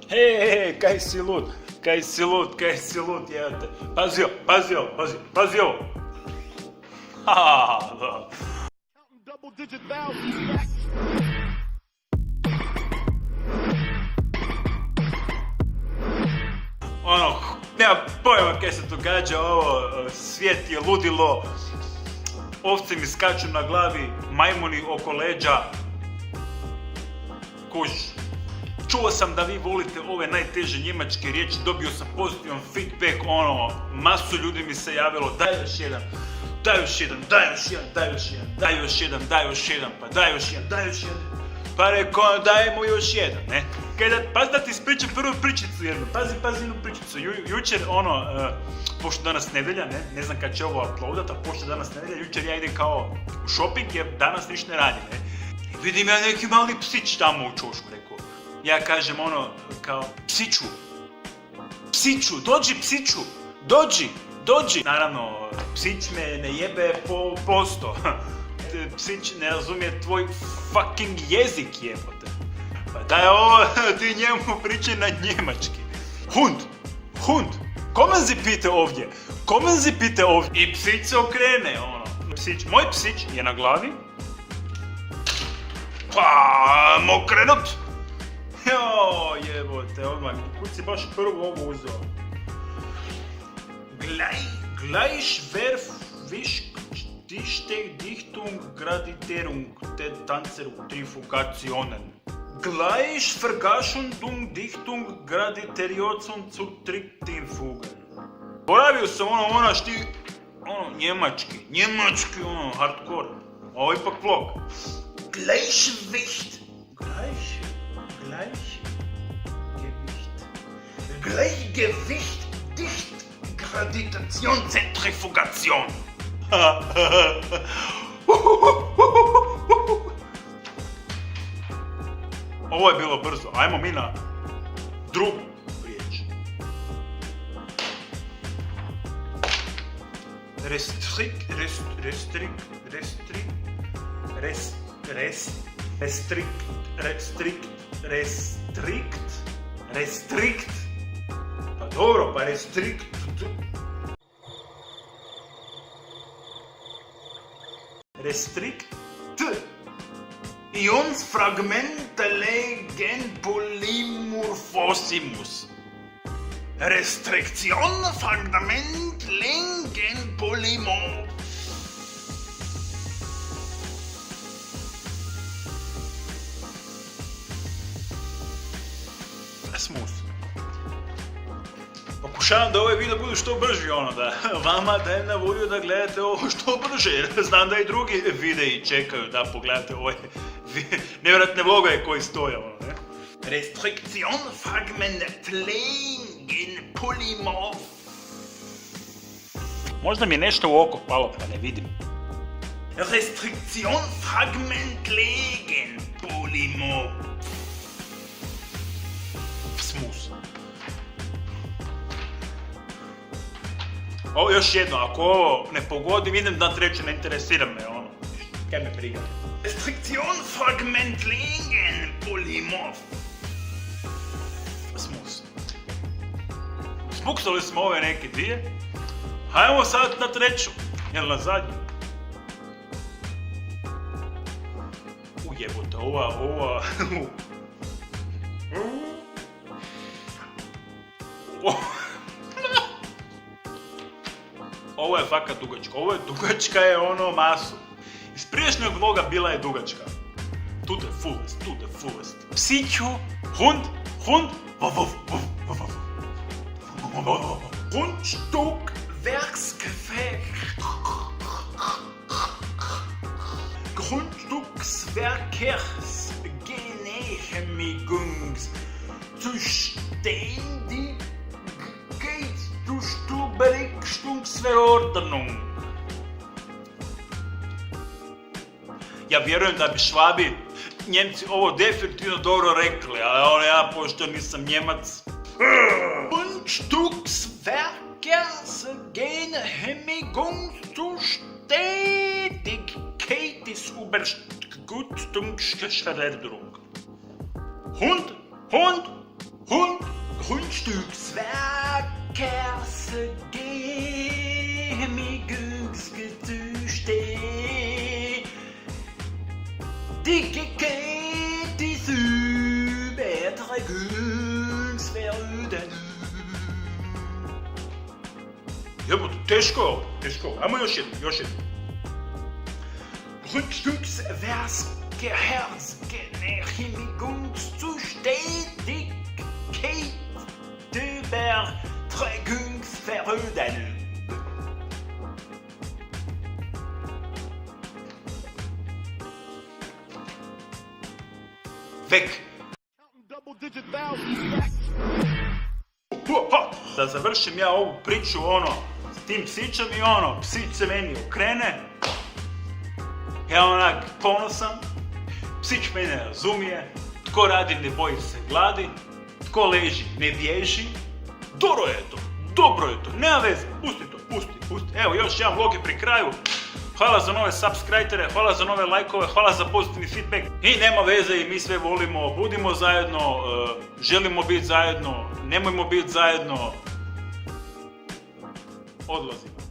Hej, kaj si lud? Kaj si lud, jebate. Pazi ovo. Da. Nema pojma kaj se događa, ovo svijet je ludilo, ovce mi skaču na glavi, majmuni oko leđa, kuž. Čuo sam da vi volite ove najteže njemačke riječi, dobio sam pozitivan feedback, masu ljudi mi se javilo, daj još jedan, pa rekao daj mu još jedan, ne? Pazi da ti ispričam prvu pričicu jednu, pazi jednu pričicu, jučer pošto danas nedelja, ne znam kad će ovo uploadat, a pošto danas nedelja, jučer ja idem kao u shopping jer danas ništa ne radim, ne? Vidim ja neki mali psić tamo u čošku, rekao. Ja kažem kao psiću, dođi psiću, dođi. Naravno, psić me ne jebe posto. Psić ne razumije tvoj fucking jezik, jebote. Pa daj ovo, ti njemu pričaj na njemački. Hund, kommen Sie bitte ovdje. I psić se okrene, moj psić je na glavi. Pa, okrenut. Jo, jebote, odmah, kud si baš prvo ovo uzeo? Gleich verwischt die Dichtung Graditerung der Tanzertrifugationen. Gleich Vergaschung Dichtung Graditeriozum zur Tricktinfugen. Boravio sam njemački, hardcore. Ovo ipak vlog. Gleichgewicht, Dicht, Gravitation, Zentrifugation. Ovo je bilo brzo, ajmo mi na drugu riječ. Restrikt. Pa dobro, pa restrikt. Restrikt. Ionsfragmente legen polymorphosimus. Restriktion fragment legen Smus. Pokušavam da ovaj video bude što brži, da vama dajem na volju da gledate ovo što brže, jer znam da i drugi videi čekaju da pogledate ove nevjerojatne vloge koji stoje, ne? Restriktion fragment legen polymorph. Možda mi je nešto u oko palo pa ne vidim. Restriktion fragment legen polymorph. Smus. Ovo još jedno, ako ovo ne pogodim, idem na treću, ne interesira me, kaj me briga. Restriktion fragment legen polymorph. Smus. Spuksali smo ove neke dvije, hajmo sad na treću, jel na zadnju? Ujebote, ova... Ovo je fakat dugačka, ovo je dugačka masu. Iz prijašnjeg vloga bila je dugačka. To the fullest. Psiću, hund, Grundstück Werksgefecht. Grundstücksverordnung. Ja vjerujem da bi Švabi, Njemci ovo definitivno dobro rekli, ali ja pošto nisam Njemac. Grundstücksverkehrsgenehmigung zur Stetigkeit des Übergutungsveränderung. Hundstöcksverkersgenehmigungsgesüchte. Die geht ist Übertragungsveröden. Jebote, teško. Ajmo još jedno. Grundstücksverkersgenehmigungszustätigkeit Übertragungsveröden. Weg. Da završim ja ovu priču s tim psićem i psić se meni okrene. Ja onak ponosan, psić mene razumije, tko radi ne boji se gladi, tko leži ne bježi. Dobro je to, nema veze, pusti. Evo još jedan vlog je pri kraju. Hvala za nove subscribere, hvala za nove lajkove, hvala za pozitivni feedback. I nema veze i mi sve volimo, budimo zajedno, želimo biti zajedno, nemojmo biti zajedno. Odlazimo.